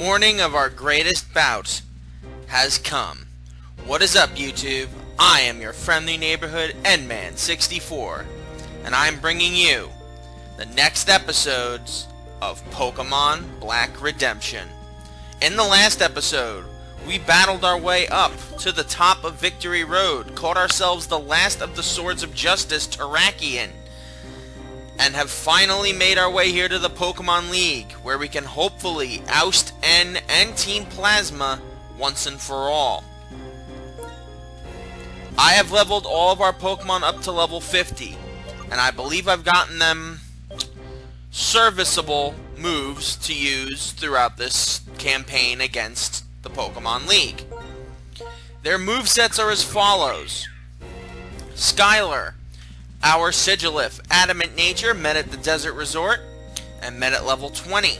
morning of our greatest bout has come. What is up, YouTube? I am your friendly neighborhood Endman64, and I'm bringing you the next episodes of Pokemon Black Redemption. In the last episode, we battled our way up to the top of Victory Road, caught ourselves the last of the Swords of Justice, Terrakion, and have finally made our way here to the Pokemon League, where we can hopefully oust N and Team Plasma once and for all. I have leveled all of our Pokemon up to level 50, and I believe I've gotten them serviceable moves to use throughout this campaign against the Pokemon League. Their movesets are as follows. Skylar, our Sigilif, Adamant Nature, met at the Desert Resort and met at level 20.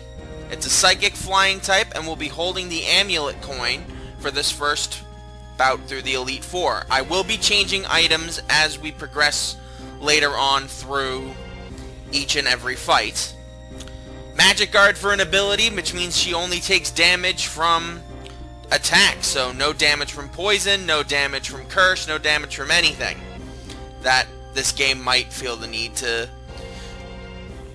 It's a Psychic Flying type and will be holding the Amulet coin for this first bout through the Elite Four. I will be changing items as we progress later on through each and every fight. Magic Guard for an ability, which means she only takes damage from attack, so no damage from poison, no damage from curse, no damage from anything that this game might feel the need to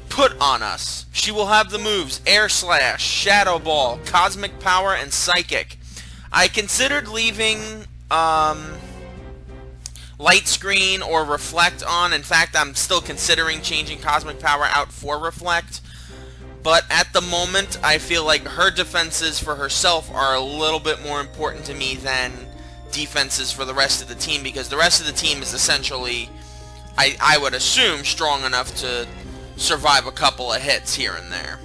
put on us. She will have the moves Air Slash, Shadow Ball, Cosmic Power, and Psychic. I considered leaving Light Screen or Reflect on. In fact, I'm still considering changing Cosmic Power out for Reflect. But at the moment, I feel like her defenses for herself are a little bit more important to me than defenses for the rest of the team, because the rest of the team is essentially, I would assume, strong enough to survive a couple of hits here and there.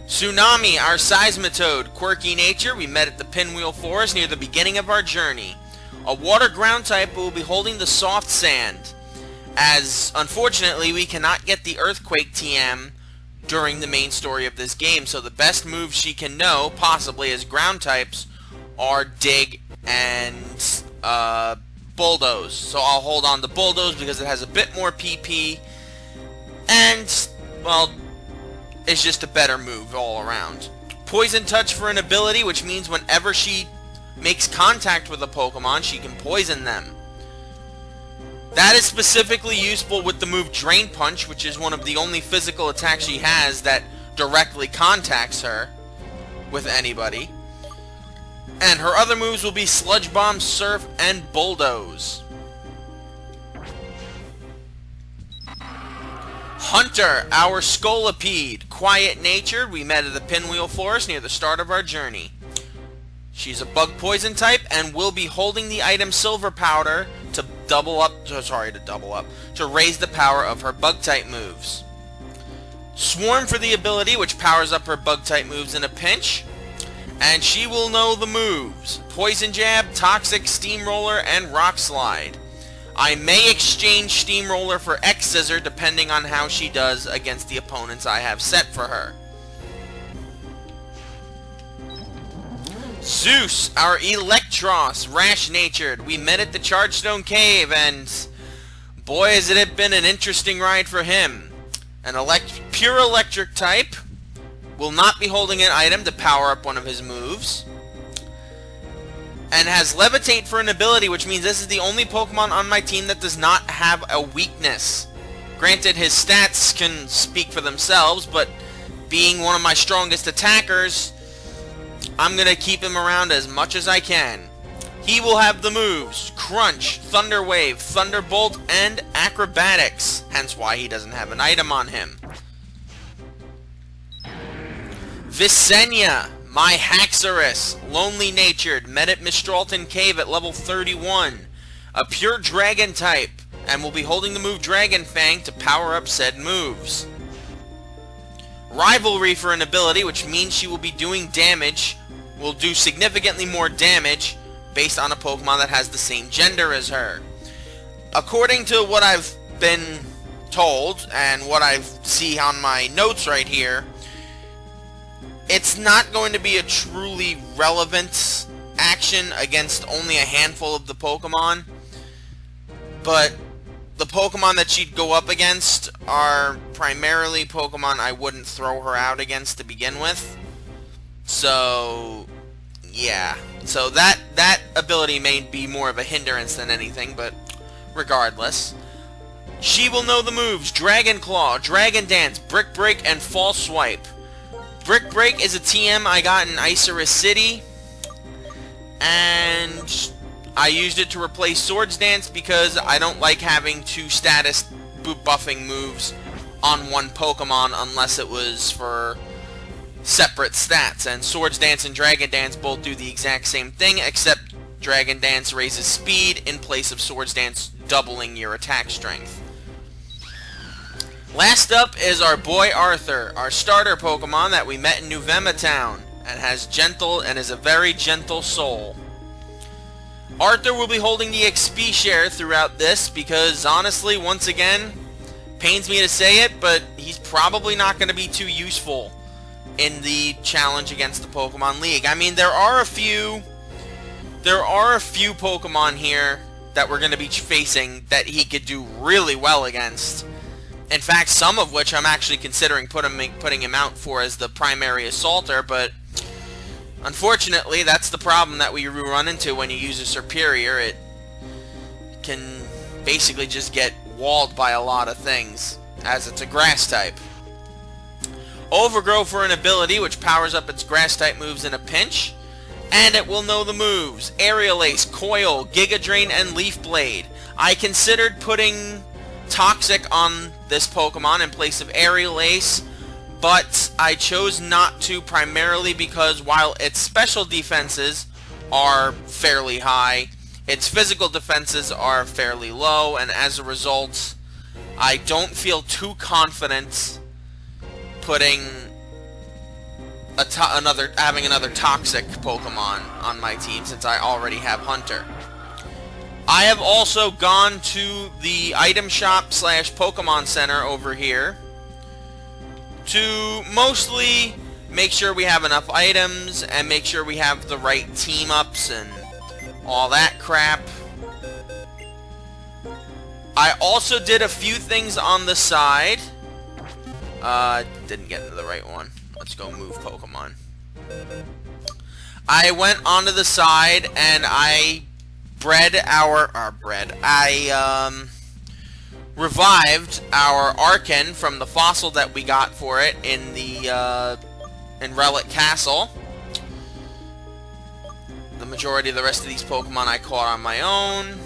Tsunami, our Seismitoad, quirky nature, we met at the Pinwheel Forest near the beginning of our journey. A water ground type will be holding the soft sand, as unfortunately we cannot get the Earthquake TM during the main story of this game, so the best moves she can know, possibly as ground types, are Dig and Bulldoze. So I'll hold on to Bulldoze because it has a bit more PP, and, well, it's just a better move all around. Poison Touch for an ability, which means whenever she makes contact with a Pokemon, she can poison them. That is specifically useful with the move Drain Punch, which is one of the only physical attacks she has that directly contacts her with anybody. And her other moves will be Sludge Bomb, Surf, and Bulldoze. Hunter, our Scolipede, quiet natured, we met at the Pinwheel Forest near the start of our journey. She's a bug poison type and will be holding the item Silver Powder to raise the power of her bug type moves. Swarm for the ability, which powers up her bug type moves in a pinch, and she will know the moves Poison Jab, Toxic, Steamroller, and Rock Slide. I may exchange Steamroller for X-Scissor depending on how she does against the opponents I have set for her. Zeus, our Electros, rash-natured, we met at the Chargestone Cave, and boy has it been an interesting ride for him. An pure electric type will not be holding an item to power up one of his moves, and has Levitate for an ability, which means this is the only Pokemon on my team that does not have a weakness. Granted, his stats can speak for themselves, but being one of my strongest attackers, I'm going to keep him around as much as I can. He will have the moves Crunch, Thunder Wave, Thunderbolt, and Acrobatics, hence why he doesn't have an item on him. Visenya, my Haxorus, lonely natured, met at Mistralton Cave at level 31. A pure dragon type, and will be holding the move Dragon Fang to power up said moves. Rivalry for an ability, which means she will be doing damage, will do significantly more damage based on a Pokemon that has the same gender as her. According to what I've been told, and what I see on my notes right here, it's not going to be a truly relevant action against only a handful of the Pokemon, but the Pokemon that she'd go up against are primarily Pokemon I wouldn't throw her out against to begin with. So, yeah. So that ability may be more of a hindrance than anything, but regardless. She will know the moves: Dragon Claw, Dragon Dance, Brick Break, and False Swipe. Brick Break is a TM I got in Isurus City, and I used it to replace Swords Dance because I don't like having two status buffing moves on one Pokemon unless it was for separate stats. And Swords Dance and Dragon Dance both do the exact same thing, except Dragon Dance raises speed in place of Swords Dance doubling your attack strength. Last up is our boy Arthur, our starter Pokemon that we met in New Vema Town, and has gentle and is a very gentle soul. Arthur will be holding the XP share throughout this because, honestly, once again, pains me to say it, but he's probably not going to be too useful in the challenge against the Pokemon League. I mean, there are a few Pokemon here that we're going to be facing that he could do really well against. In fact, some of which I'm actually considering putting him out for as the primary assaulter, but unfortunately, that's the problem that we run into when you use a superior. It can basically just get walled by a lot of things, as it's a grass type. Overgrow for an ability which powers up its grass type moves in a pinch, and it will know the moves: Aerial Ace, Coil, Giga Drain, and Leaf Blade. I considered putting Toxic on this Pokemon in place of Aerial Ace, but I chose not to, primarily because while its special defenses are fairly high, its physical defenses are fairly low, and as a result, I don't feel too confident putting having another Toxic Pokemon on my team since I already have Hunter. I have also gone to the item shop / Pokemon Center over here to mostly make sure we have enough items and make sure we have the right team-ups and all that crap. I also did a few things on the side. Didn't get into the right one. Let's go move Pokemon. I went onto the side and I revived our Arcan from the fossil that we got for it in the in Relic Castle. The majority of the rest of these Pokemon I caught on my own,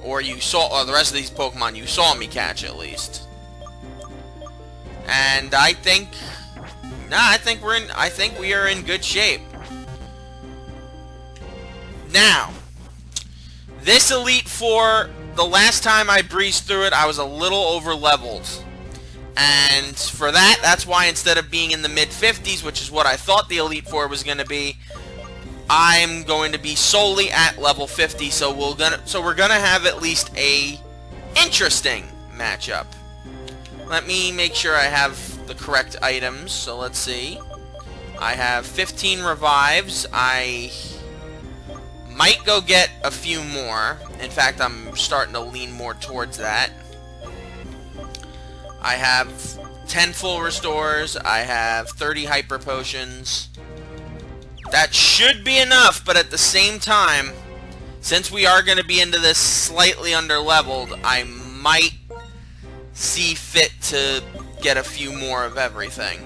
or the rest of these Pokemon you saw me catch at least. And I think we are in good shape. Now, this Elite Four, the last time I breezed through it, I was a little over-leveled. And for that's why instead of being in the mid-50s, which is what I thought the Elite Four was going to be, I'm going to be solely at level 50, so we're gonna have at least a interesting matchup. Let me make sure I have the correct items, so let's see. I have 15 revives. I might go get a few more. In fact, I'm starting to lean more towards that. I have 10 full restores. I have 30 hyper potions. That should be enough, but at the same time, since we are going to be into this slightly under-leveled, I might see fit to get a few more of everything.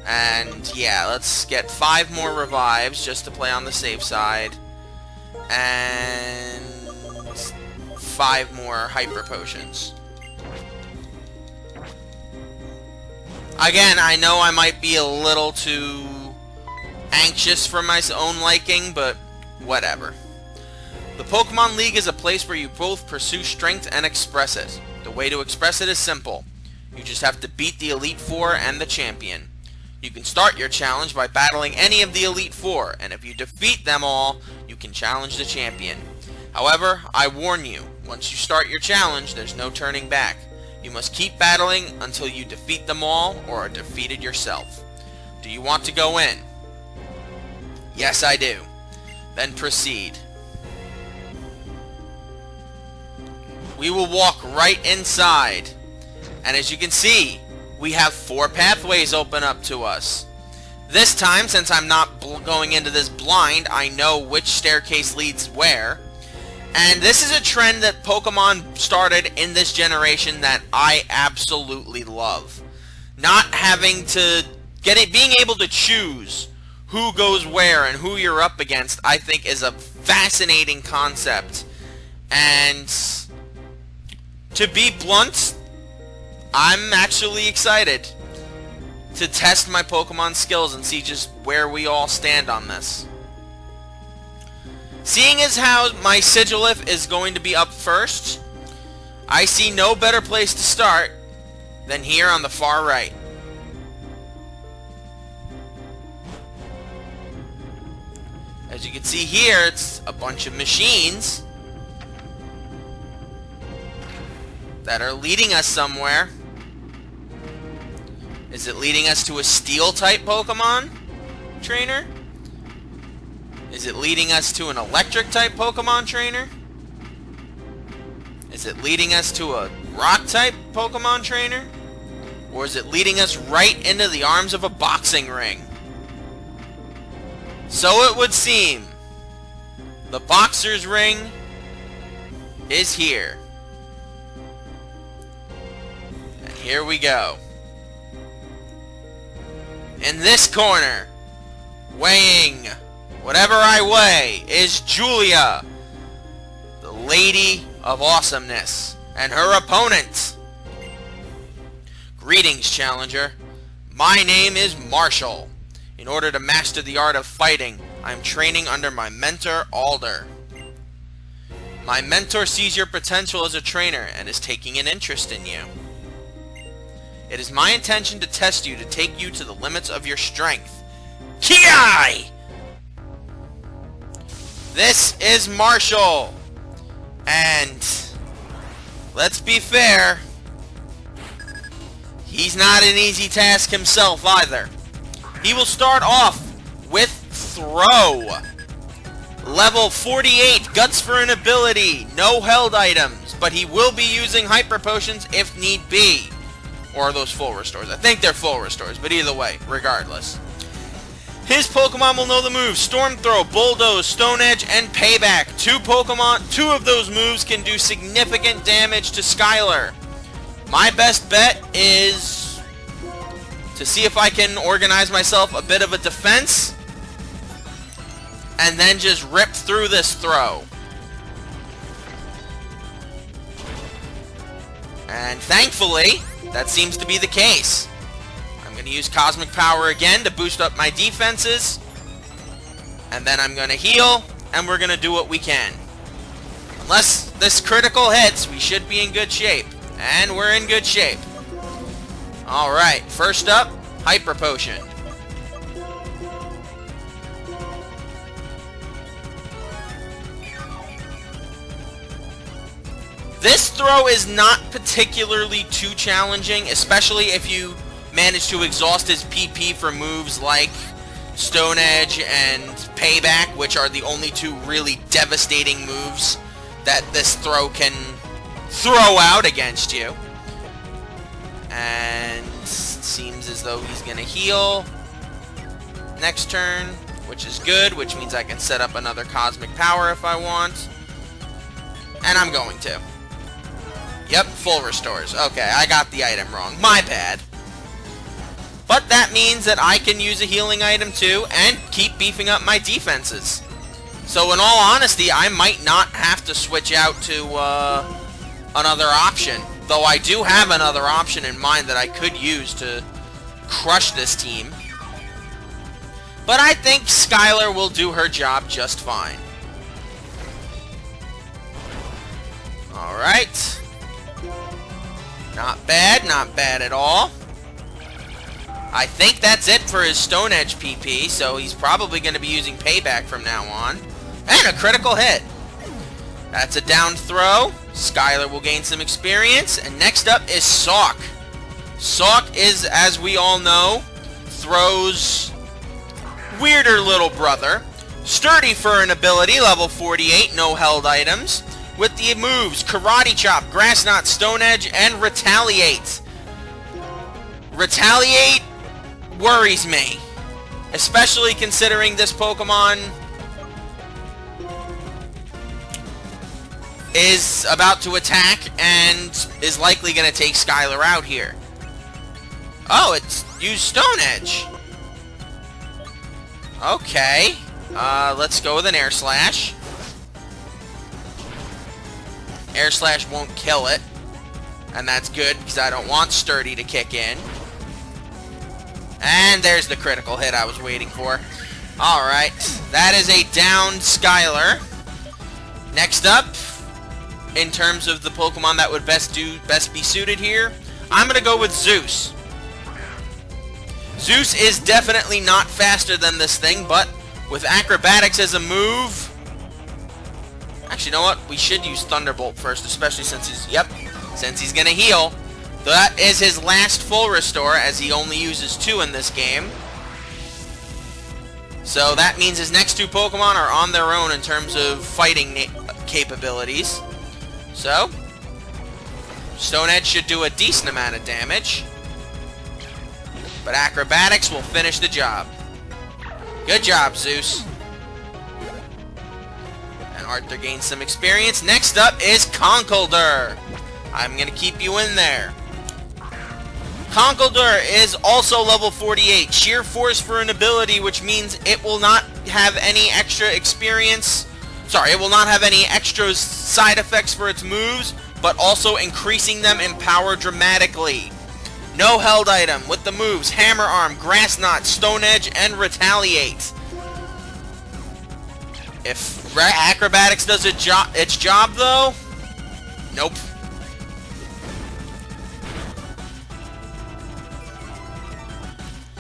And yeah, let's get 5 more revives just to play on the safe side. And 5 more hyper potions. Again, I know I might be a little too anxious for my own liking, but whatever. The Pokemon League is a place where you both pursue strength and express it. The way to express it is simple. You just have to beat the Elite Four and the champion. You can start your challenge by battling any of the Elite Four, and if you defeat them all, you can challenge the champion. However, I warn you, once you start your challenge, there's no turning back. You must keep battling until you defeat them all, or are defeated yourself. Do you want to go in? Yes, I do. Then proceed. we will walk right inside. And as you can see, we have 4 pathways open up to us. This time, since I'm not going into this blind, I know which staircase leads where. And this is a trend that Pokemon started in this generation that I absolutely love. Not having to being able to choose who goes where and who you're up against, I think is a fascinating concept. And to be blunt, I'm actually excited to test my Pokemon skills and see just where we all stand on this. Seeing as how my Sigilif is going to be up first, I see no better place to start than here on the far right. As you can see here, it's a bunch of machines that are leading us somewhere. Is it leading us to a Steel-type Pokemon trainer? Is it leading us to an Electric-type Pokemon trainer? Is it leading us to a Rock-type Pokemon trainer? Or is it leading us right into the arms of a boxing ring? So it would seem. The boxer's ring is here. And here we go. In this corner, weighing whatever I weigh, is Julia, the Lady of Awesomeness, and her opponent. Greetings, challenger. My name is Marshall. In order to master the art of fighting, I am training under my mentor, Alder. My mentor sees your potential as a trainer and is taking an interest in you. It is my intention to test you to take you to the limits of your strength. Ki! This is Marshall. And let's be fair, he's not an easy task himself either. He will start off with Throw. Level 48, Guts for an ability, no held items, but he will be using Hyper Potions if need be. Or are those full restores? I think they're full restores, but either way, regardless. His Pokemon will know the moves Storm Throw, Bulldoze, Stone Edge, and Payback. Two of those moves can do significant damage to Skylar. My best bet is to see if I can organize myself a bit of a defense and then just rip through this throw. And thankfully, that seems to be the case. I'm going to use Cosmic Power again to boost up my defenses. And then I'm going to heal, and we're going to do what we can. Unless this critical hits, we should be in good shape. And we're in good shape. Alright, first up, Hyper Potion. This throw is not particularly too challenging, especially if you manage to exhaust his PP for moves like Stone Edge and Payback, which are the only two really devastating moves that this throw can throw out against you. And it seems as though he's going to heal next turn, which is good, which means I can set up another Cosmic Power if I want. And I'm going to. Yep, full restores. Okay, I got the item wrong. My bad. But that means that I can use a healing item too and keep beefing up my defenses. So in all honesty, I might not have to switch out to another option. Though I do have another option in mind that I could use to crush this team. But I think Skylar will do her job just fine. Alright. Not bad at all. I think that's it for his Stone Edge PP, so he's probably going to be using Payback from now on. And a critical hit. That's a down throw. Skylar will gain some experience. And next up is Sawk. Sawk is, as we all know, Throw's weirder little brother. Sturdy for an ability, level 48, no held items. with the moves Karate Chop, Grass Knot, Stone Edge, and Retaliate. Retaliate worries me, especially considering this Pokemon is about to attack and is likely going to take Skylar out here. Oh, it's used Stone Edge. Okay. Let's go with an Air Slash. Air Slash won't kill it. And that's good, because I don't want Sturdy to kick in. And there's the critical hit I was waiting for. Alright. That is a downed Skylar. Next up, in terms of the Pokemon that would best be suited here, I'm going to go with Zeus. Zeus is definitely not faster than this thing, but with Acrobatics as a move... Actually, you know what? We should use Thunderbolt first, especially since he's going to heal. That is his last full restore, as he only uses 2 in this game. So that means his next 2 Pokemon are on their own in terms of fighting capabilities. So, Stone Edge should do a decent amount of damage. But Acrobatics will finish the job. Good job, Zeus. And Arthur gains some experience. Next up is Conkeldurr. I'm going to keep you in there. Conkeldurr is also level 48. Sheer Force for an ability, which means it will not have any extra experience. Sorry, it will not have any extra side effects for its moves, but also increasing them in power dramatically. No held item with the moves Hammer Arm, Grass Knot, Stone Edge, and Retaliate. If Acrobatics does its job, though, nope.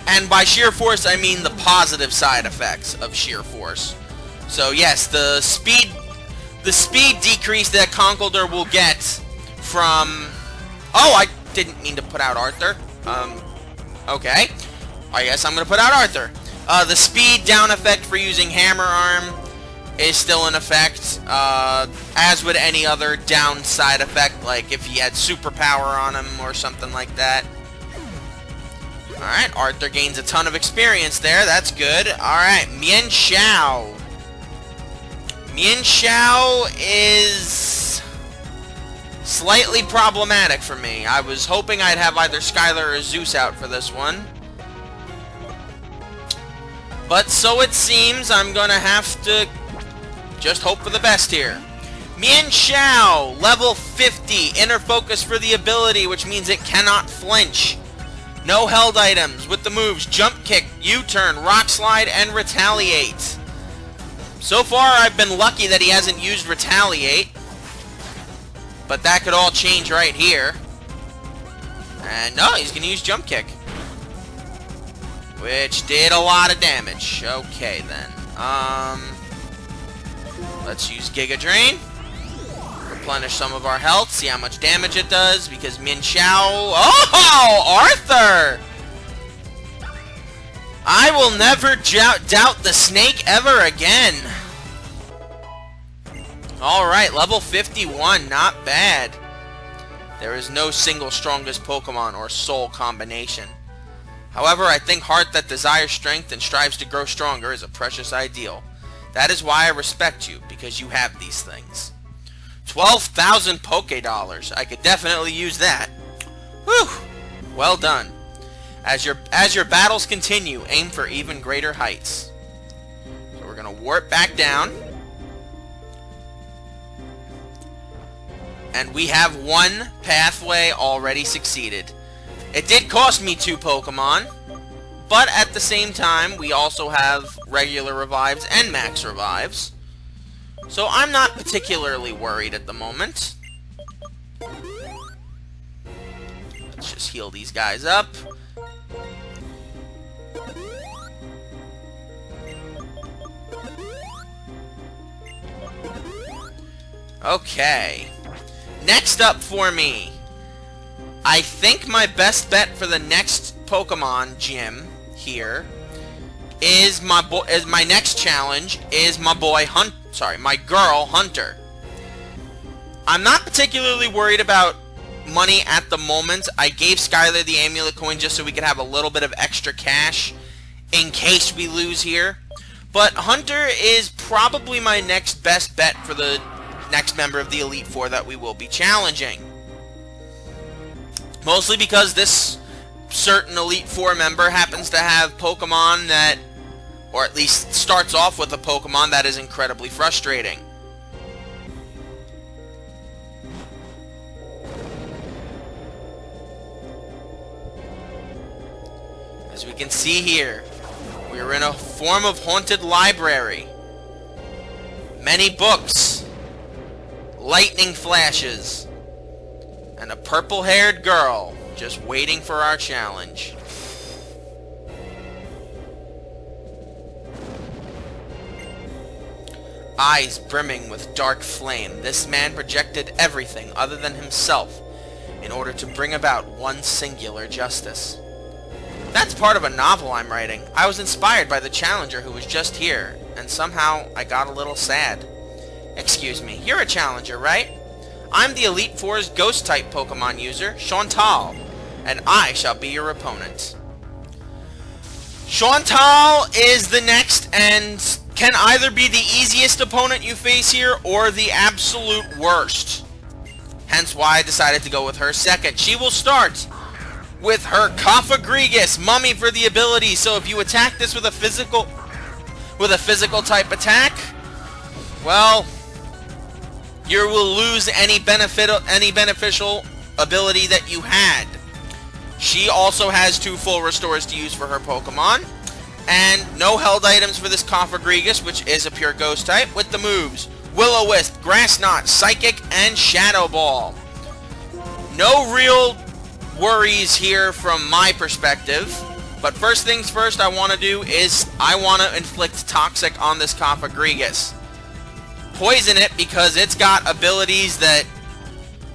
And by Sheer Force, I mean the positive side effects of Sheer Force. So yes, the speed decrease that Conkeldurr will get from... Oh, I didn't mean to put out Arthur. Okay. I guess I'm going to put out Arthur. The speed down effect for using Hammer Arm is still in effect, as would any other down side effect, like if he had superpower on him or something like that. Alright, Arthur gains a ton of experience there. That's good. Alright, Mienshao. Mienshao is slightly problematic for me. I was hoping I'd have either Skylar or Zeus out for this one. But so it seems I'm gonna have to just hope for the best here. Mienshao, level 50, inner focus for the ability, which means it cannot flinch. No held items with the moves Jump Kick, U-Turn, Rock Slide, and Retaliate. So far, I've been lucky that he hasn't used Retaliate. But that could all change right here. And no, he's going to use Jump Kick. Which did a lot of damage. Okay, then. Let's use Giga Drain. Replenish some of our health. See how much damage it does. Because Mienshao... Oh! Arthur! I will never doubt the snake ever again. Alright, level 51. Not bad. There is no single strongest Pokemon or soul combination. However, I think heart that desires strength and strives to grow stronger is a precious ideal. That is why I respect you, because you have these things. 12,000 Poké Dollars. I could definitely use that. Whew! Well done. As your battles continue, aim for even greater heights. So we're gonna warp back down. And we have one pathway already succeeded. It did cost me 2 Pokemon, but at the same time, we also have regular revives and max revives. So I'm not particularly worried at the moment. Let's just heal these guys up. Okay. Next up for me, I think my best bet for the next Pokemon gym here is my next challenge is my girl Hunter. I'm not particularly worried about money at the moment. I gave Skylar the amulet coin just so we could have a little bit of extra cash in case we lose here. But Hunter is probably my next best bet for the next member of the Elite Four that we will be challenging. Mostly because this certain Elite Four member happens to have Pokemon that, or at least starts off with a Pokemon that is incredibly frustrating. As we can see here, we are in a form of haunted library. Many books, lightning flashes, and a purple-haired girl just waiting for our challenge. Eyes brimming with dark flame, this man projected everything other than himself in order to bring about one singular justice. That's part of a novel I'm writing. I was inspired by the challenger who was just here, and somehow I got a little sad. Excuse me, you're a challenger, right? I'm the Elite Four's Ghost-type Pokemon user, Chantal, and I shall be your opponent. Chantal is the next, and can either be the easiest opponent you face here, or the absolute worst. Hence why I decided to go with her second. She will start with her Cofagrigus, Mummy for the ability, so if you attack this with a physical type attack, well, you will lose any beneficial ability that you had. She also has 2 full restores to use for her Pokemon, and no held items for this Cofagrigus, which is a pure Ghost type, with the moves Will-O-Wisp, Grass Knot, Psychic, and Shadow Ball. No real worries here from my perspective, but first things first I want to do is I want to inflict Toxic on this Cofagrigus. Poison it because it's got abilities that,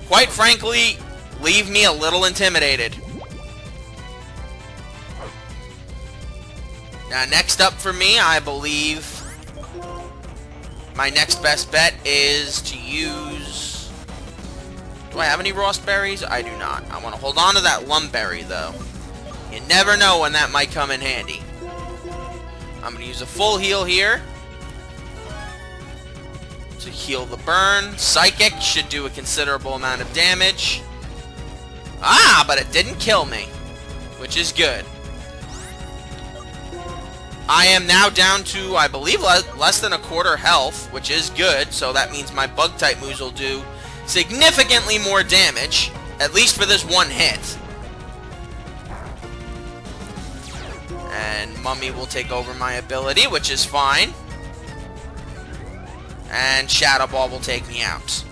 quite frankly, leave me a little intimidated. Now, next up for me, I believe my next best bet is to use... Do I have any Rost Berries? I do not. I want to hold on to that Lumberry, though. You never know when that might come in handy. I'm going to use a full heal here to heal the burn. Psychic should do a considerable amount of damage. Ah, but it didn't kill me, which is good. I am now down to, I believe, less than a quarter health, which is good, so that means my Bug-type moves will do significantly more damage, at least for this one hit. And Mummy will take over my ability, which is fine. And Shadow Ball will take me out.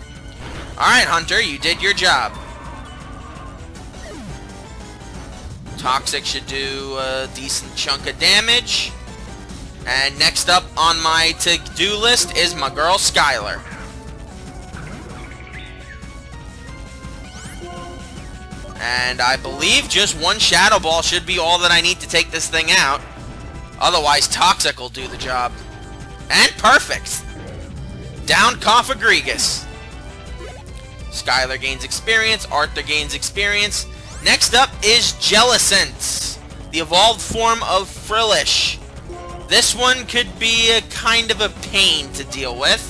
Alright, Hunter, you did your job. Toxic should do a decent chunk of damage. And next up on my to-do list is my girl Skylar. And I believe just one Shadow Ball should be all that I need to take this thing out. Otherwise, Toxic will do the job. And perfect! Down Cofagrigus. Skylar gains experience, Arthur gains experience. Next up is Jellicent, the evolved form of Frillish. This one could be a kind of a pain to deal with.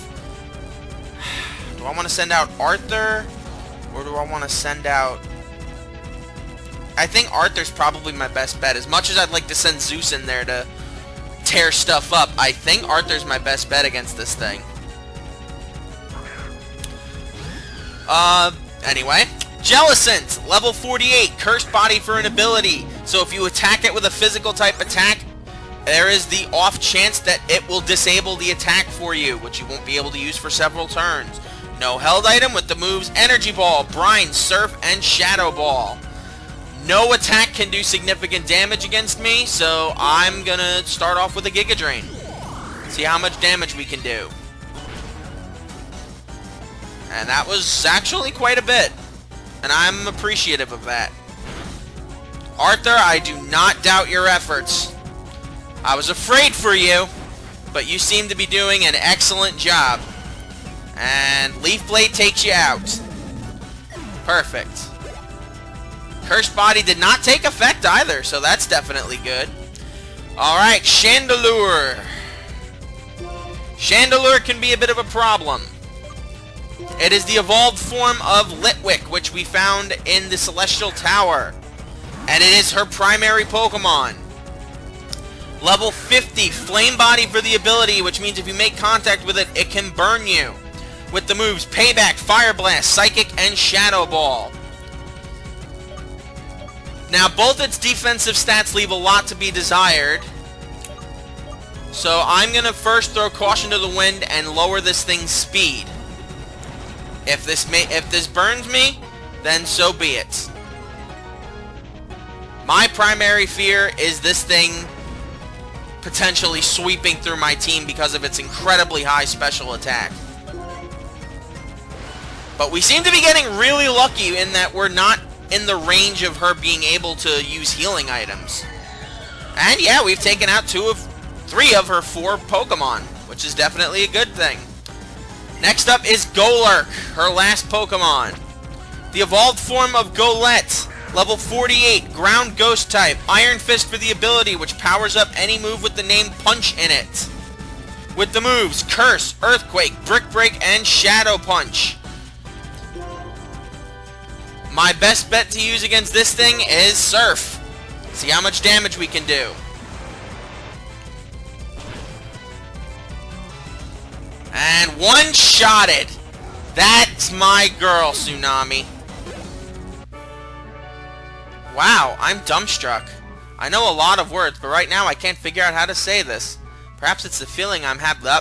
Do I want to send out Arthur? Or do I want to send out... I think Arthur's probably my best bet. As much as I'd like to send Zeus in there to tear stuff up, I think Arthur's my best bet against this thing. Anyway. Jellicent, level 48, Cursed Body for an ability. So if you attack it with a physical type attack, there is the off chance that it will disable the attack for you, which you won't be able to use for several turns. No held item with the moves Energy Ball, Brine, Surf, and Shadow Ball. No attack can do significant damage against me, so I'm gonna start off with a Giga Drain. See how much damage we can do. And that was actually quite a bit. And I'm appreciative of that. Arthur, I do not doubt your efforts. I was afraid for you, but you seem to be doing an excellent job. And Leaf Blade takes you out. Perfect. Cursed Body did not take effect either, so that's definitely good. Alright, Chandelure. Chandelure can be a bit of a problem. It is the evolved form of Litwick, which we found in the Celestial Tower. And it is her primary Pokemon. Level 50, Flame Body for the ability, which means if you make contact with it, it can burn you. With the moves Payback, Fire Blast, Psychic, and Shadow Ball. Now, both its defensive stats leave a lot to be desired. So I'm going to first throw Caution to the Wind and lower this thing's speed. If this burns me, then so be it. My primary fear is this thing potentially sweeping through my team because of its incredibly high special attack. But we seem to be getting really lucky in that we're not in the range of her being able to use healing items. And yeah, we've taken out 3 of her 4 Pokemon, which is definitely a good thing. Next up is Golurk, her last Pokemon. The evolved form of Golett, level 48, Ground Ghost type, Iron Fist for the ability, which powers up any move with the name Punch in it. With the moves Curse, Earthquake, Brick Break, and Shadow Punch. My best bet to use against this thing is Surf. See how much damage we can do. And one-shotted. That's my girl, Tsunami. Wow, I'm dumbstruck. I know a lot of words, but right now I can't figure out how to say this. Perhaps it's the feeling I'm having.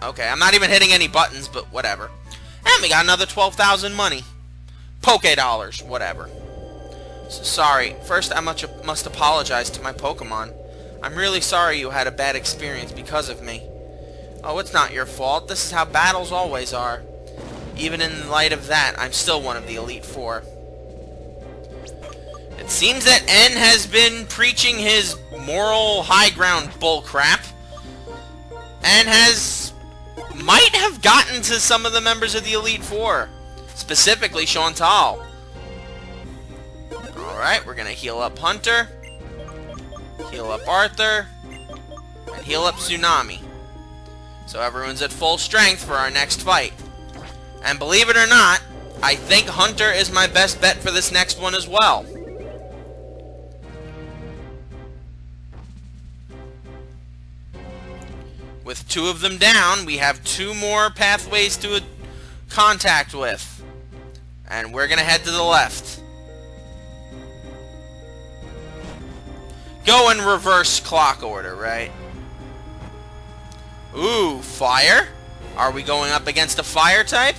Okay, I'm not even hitting any buttons, but whatever. And we got another 12,000 money. Poke dollars, whatever. So, sorry. First, I must apologize to my Pokemon. I'm really sorry you had a bad experience because of me. Oh, it's not your fault. This is how battles always are. Even in light of that, I'm still one of the Elite Four. It seems that N has been preaching his moral high ground bullcrap, and might have gotten to some of the members of the Elite Four. Specifically, Chantal. Alright, we're gonna heal up Hunter, heal up Arthur, and heal up Tsunami. So everyone's at full strength for our next fight. And believe it or not, I think Hunter is my best bet for this next one as well. With 2 of them down, we have 2 more pathways to contact with. And we're gonna head to the left. Go in reverse clock order, right? Ooh, fire? Are we going up against a fire type?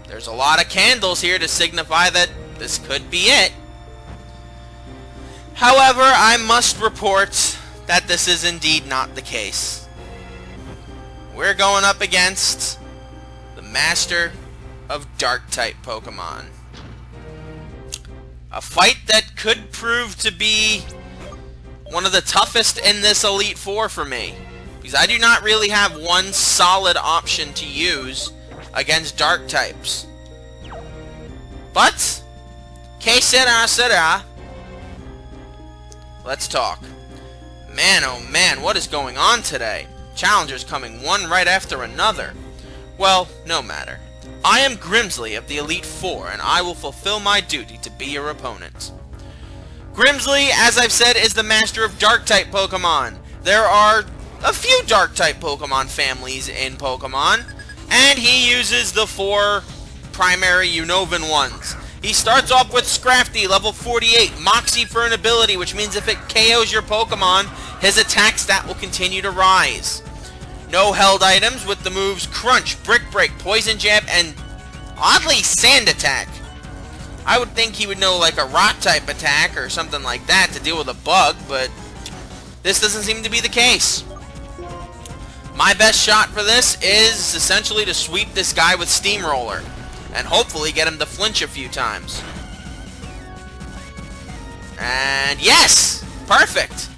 There's a lot of candles here to signify that this could be it. However, I must report that this is indeed not the case. We're going up against the Master of Dark-type Pokemon. A fight that could prove to be one of the toughest in this Elite Four for me, because I do not really have one solid option to use against Dark types. But, que sera. Let's talk. Man, oh man, what is going on today? Challengers coming one right after another. Well, no matter. I am Grimsley of the Elite Four, and I will fulfill my duty to be your opponent. Grimsley, as I've said, is the master of Dark-type Pokemon. There are a few Dark-type Pokemon families in Pokemon, and he uses the 4 primary Unova ones. He starts off with Scrafty, level 48, Moxie for an ability, which means if it KOs your Pokemon, his attack stat will continue to rise. No held items with the moves Crunch, Brick Break, Poison Jab, and oddly Sand Attack. I would think he would know like a Rock type attack or something like that to deal with a bug, but this doesn't seem to be the case. My best shot for this is essentially to sweep this guy with Steamroller and hopefully get him to flinch a few times. And yes! Perfect!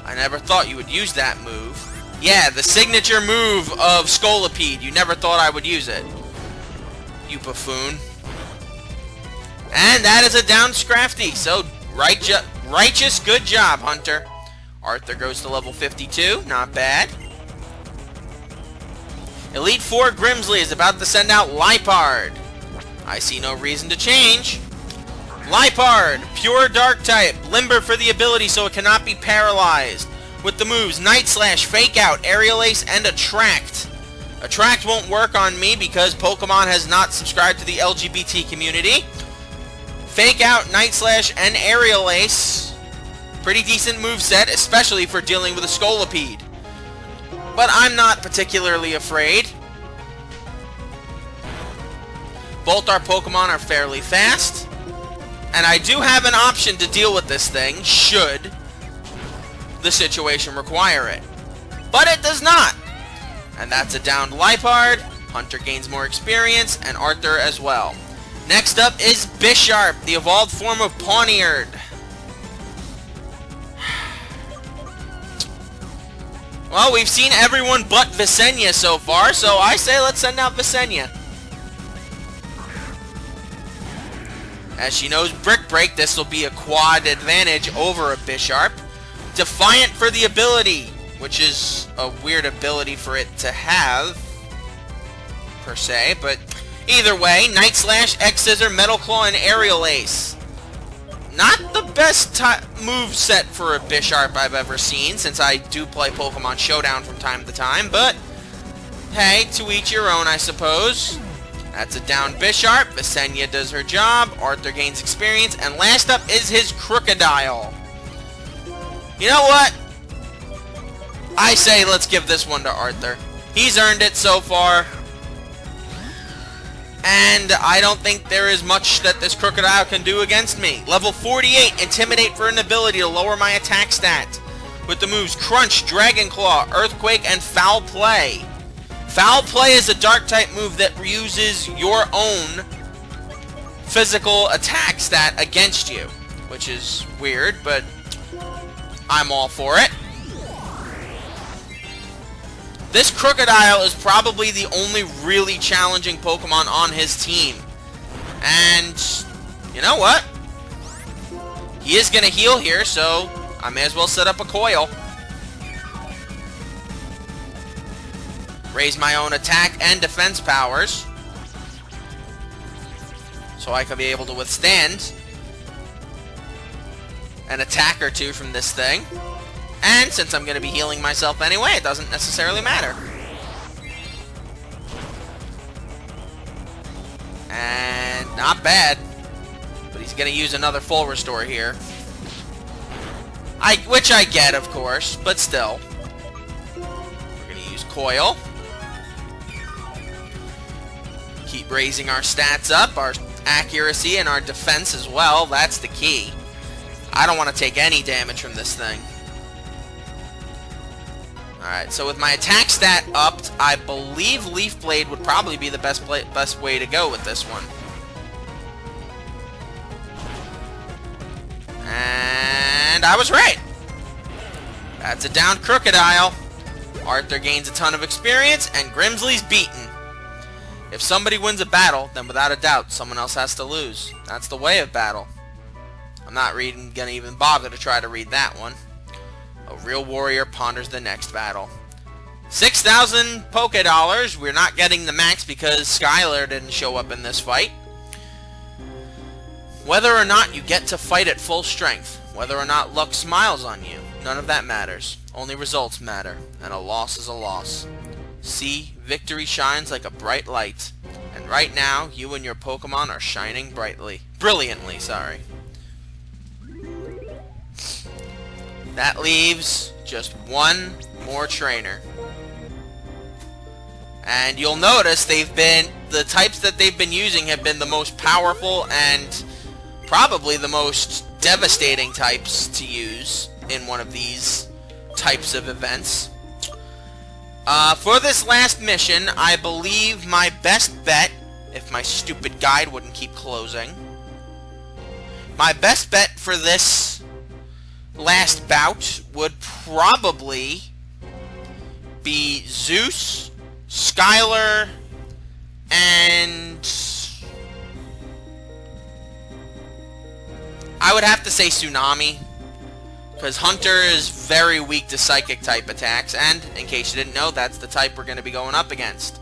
I never thought you would use that move. Yeah, the signature move of Scolipede. You never thought I would use it. You buffoon. And that is a down Scrafty. So, righteous, good job, Hunter. Arthur goes to level 52. Not bad. Elite 4 Grimsley is about to send out Lipard. I see no reason to change. Lipard, pure dark type, limber for the ability so it cannot be paralyzed. With the moves Night Slash, Fake Out, Aerial Ace, and Attract. Attract won't work on me because Pokemon has not subscribed to the LGBT community. Fake Out, Night Slash, and Aerial Ace. Pretty decent moveset, especially for dealing with a Scolipede. But I'm not particularly afraid. Both our Pokemon are fairly fast. And I do have an option to deal with this thing, should the situation require it. But it does not. And that's a downed Lipard. Hunter gains more experience, and Arthur as well. Next up is Bisharp, the evolved form of Pawniard. Well, we've seen everyone but Visenya so far, so I say let's send out Visenya. As she knows Brick Break, this will be a quad advantage over a Bisharp. Defiant for the ability, which is a weird ability for it to have, per se, but either way, Night Slash, X Scissor, Metal Claw, and Aerial Ace. Not the best move set for a Bisharp I've ever seen, since I do play Pokemon Showdown from time to time, but hey, to each your own, I suppose. That's a down Bisharp. Visenya does her job. Arthur gains experience. And last up is his Crocodile. You know what? I say let's give this one to Arthur. He's earned it so far. And I don't think there is much that this Crocodile can do against me. Level 48, Intimidate for an ability to lower my attack stat. With the moves Crunch, Dragon Claw, Earthquake, and Foul Play. Foul Play is a Dark-type move that uses your own physical attack stat against you. Which is weird, but I'm all for it. This Crocodile is probably the only really challenging Pokemon on his team. And, you know what? He is going to heal here, so I may as well set up a coil. Raise my own attack and defense powers. So I can be able to withstand an attack or two from this thing. And since I'm going to be healing myself anyway, it doesn't necessarily matter. And not bad. But he's going to use another full restore here. Which I get, of course, but still. We're going to use Coil. Keep raising our stats up, our accuracy, and our defense as well. That's the key. I don't want to take any damage from this thing. Alright, so with my attack stat upped, I believe Leaf Blade would probably be the best way to go with this one. And I was right. That's a downed Crocodile. Arthur gains a ton of experience, and Grimsley's beaten. If somebody wins a battle, then without a doubt, someone else has to lose. That's the way of battle. I'm not gonna even bother to try to read that one. A real warrior ponders the next battle. 6,000 Poké-Dollars. We're not getting the max because Skylar didn't show up in this fight. Whether or not you get to fight at full strength, whether or not luck smiles on you, none of that matters. Only results matter, and a loss is a loss. See, victory shines like a bright light. And right now, you and your Pokemon are shining brilliantly, sorry. That leaves just one more trainer. And you'll notice the types that they've been using have been the most powerful and probably the most devastating types to use in one of these types of events. For this last mission, I believe my best bet, if my stupid guide wouldn't keep closing, my best bet for this last bout would probably be Zeus, Skylar, and I would have to say Tsunami, because Hunter is very weak to psychic type attacks, and in case you didn't know, that's the type we're going to be going up against.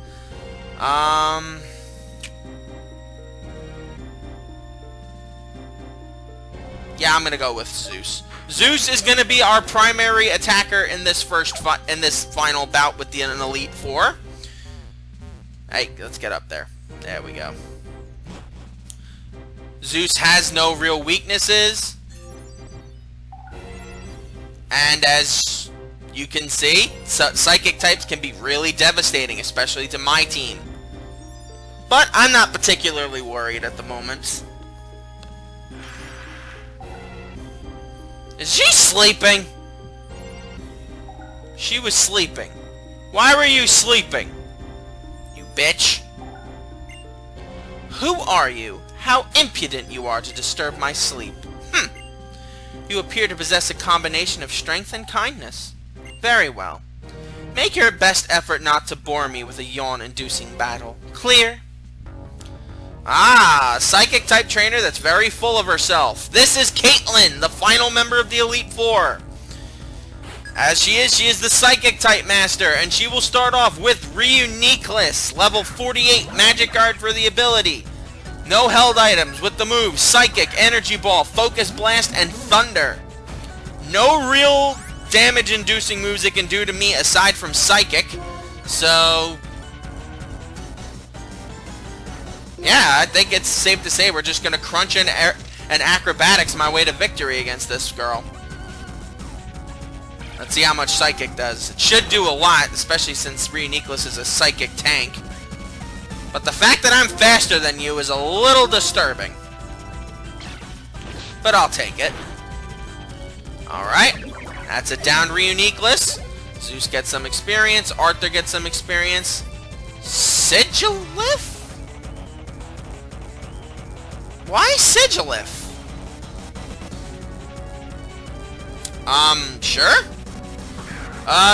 Yeah, I'm going to go with Zeus. Zeus is going to be our primary attacker in this final bout with an Elite Four. Hey, let's get up there. There we go. Zeus has no real weaknesses. And as you can see, psychic types can be really devastating, especially to my team. But I'm not particularly worried at the moment. Is she sleeping? She was sleeping. Why were you sleeping? You bitch. Who are you? How impudent you are to disturb my sleep. You appear to possess a combination of strength and kindness. Very well. Make your best effort not to bore me with a yawn-inducing battle. Clear? Ah, psychic type trainer that's very full of herself. This is Caitlyn, the final member of the Elite Four. As she is the psychic type master, and she will start off with Reuniqueless, level 48 magic guard for the ability. No held items with the moves Psychic, Energy Ball, Focus Blast, and Thunder. No real damage-inducing moves it can do to me aside from Psychic, so yeah, I think it's safe to say we're just going to crunch in and acrobatics my way to victory against this girl. Let's see how much Psychic does. It should do a lot, especially since Reuniqueless is a Psychic tank. But the fact that I'm faster than you is a little disturbing. But I'll take it. Alright, that's a down Reuniqueless. Zeus gets some experience. Arthur gets some experience. Sigilif? Why Sigilif? Sure?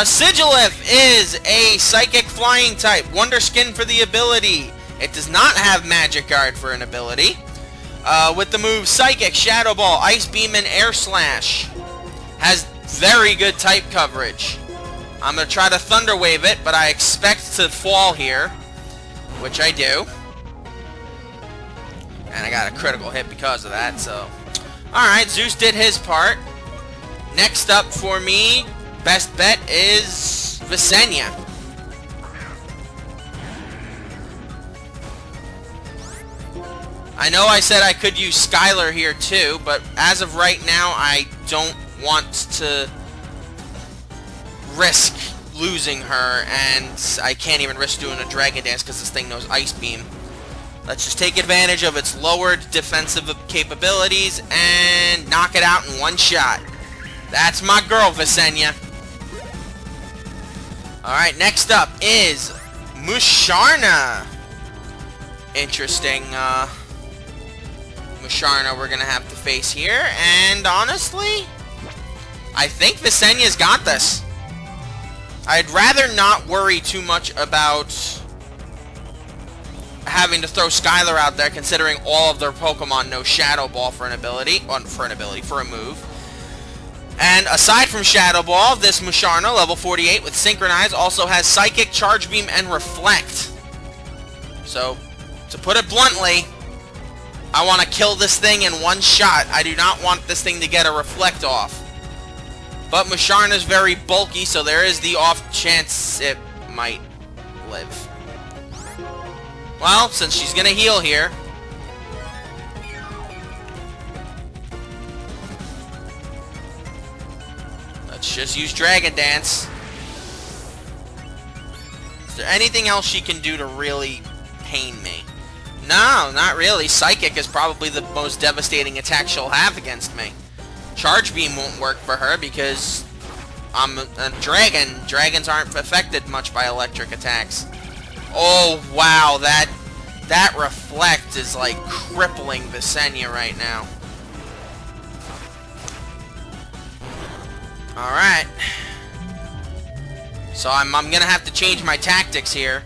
Sigilif is a Psychic Flying type. Wonder Skin for the ability. It does not have Magic Guard for an ability. With the moves Psychic, Shadow Ball, Ice Beam, and Air Slash. Has very good type coverage. I'm going to try to Thunder Wave it, but I expect to fall here. Which I do. And I got a critical hit because of that, so. Alright, Zeus did his part. Next up for me, best bet is Visenya. I know I said I could use Skylar here too, but as of right now, I don't want to risk losing her, and I can't even risk doing a Dragon Dance because this thing knows Ice Beam. Let's just take advantage of its lowered defensive capabilities and knock it out in one shot. That's my girl, Visenya. Alright, next up is Musharna. Interesting, Musharna we're gonna have to face here, and honestly, I think Visenya's got this. I'd rather not worry too much about having to throw Skylar out there, considering all of their Pokemon know Shadow Ball for an ability, for a move. And aside from Shadow Ball, this Musharna, level 48 with Synchronize, also has Psychic, Charge Beam, and Reflect. So, to put it bluntly, I want to kill this thing in one shot. I do not want this thing to get a Reflect off. But Musharna is very bulky, so there is the off chance it might live. Well, since she's gonna heal here, let's just use Dragon Dance. Is there anything else she can do to really pain me? No, not really. Psychic is probably the most devastating attack she'll have against me. Charge Beam won't work for her because I'm a dragon. Dragons aren't affected much by electric attacks. Oh, wow, that Reflect is like crippling Visenya right now. Alright. So I'm gonna have to change my tactics here.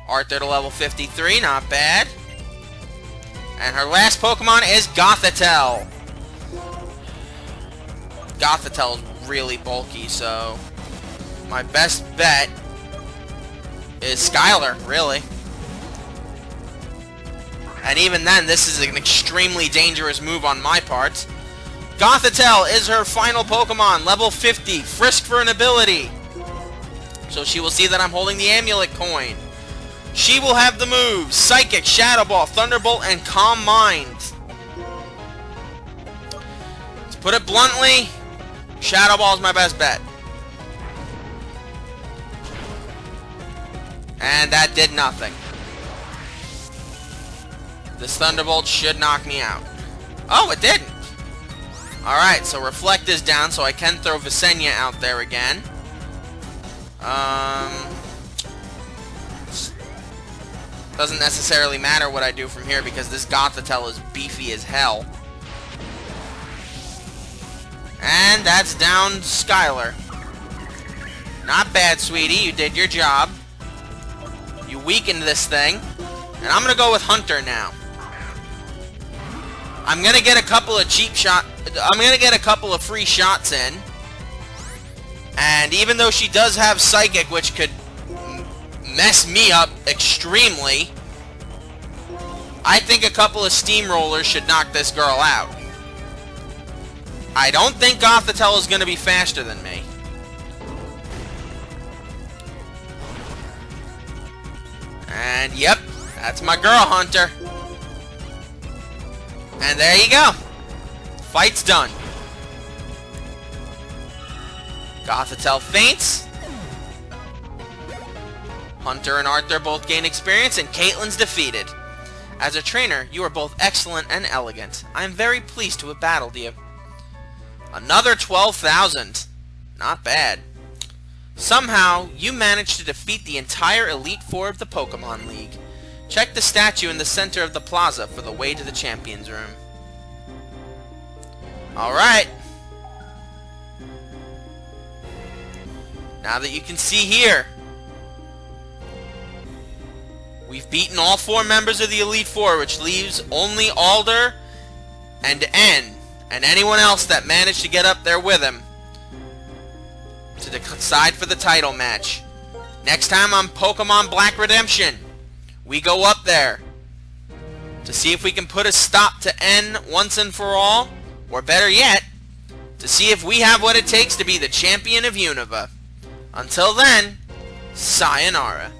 Arthur to level 53, not bad. And her last Pokemon is Gothitelle. Gothitelle is really bulky, so my best bet is Skylar, really. And even then, this is an extremely dangerous move on my part. Gothitelle is her final Pokemon, level 50, Frisk for an ability. So she will see that I'm holding the Amulet Coin. She will have the moves Psychic, Shadow Ball, Thunderbolt, and Calm Mind. To put it bluntly, Shadow Ball is my best bet. And that did nothing. This Thunderbolt should knock me out. Oh, it didn't. Alright, so Reflect is down, so I can throw Visenya out there again. Doesn't necessarily matter what I do from here because this Gothitelle is beefy as hell. And that's down Skylar. Not bad, sweetie. You did your job. You weakened this thing. And I'm gonna go with Hunter now. I'm gonna get a couple of free shots in. And even though she does have Psychic, which could mess me up extremely, I think a couple of Steamrollers should knock this girl out. I don't think Gothitelle is gonna be faster than me. And yep, that's my girl, Hunter. And there you go. Fight's done. Gothitelle faints. Hunter and Arthur both gain experience, and Caitlin's defeated. As a trainer, you are both excellent and elegant. I am very pleased to have battled you. Another 12,000. Not bad. Somehow, you managed to defeat the entire Elite Four of the Pokemon League. Check the statue in the center of the plaza for the way to the Champions Room. Alright. Now that you can see here, we've beaten all 4 members of the Elite Four, which leaves only Alder and N, and anyone else that managed to get up there with him to decide for the title match. Next time on Pokemon Black Redemption, we go up there to see if we can put a stop to N once and for all, or better yet, to see if we have what it takes to be the champion of Unova. Until then, sayonara.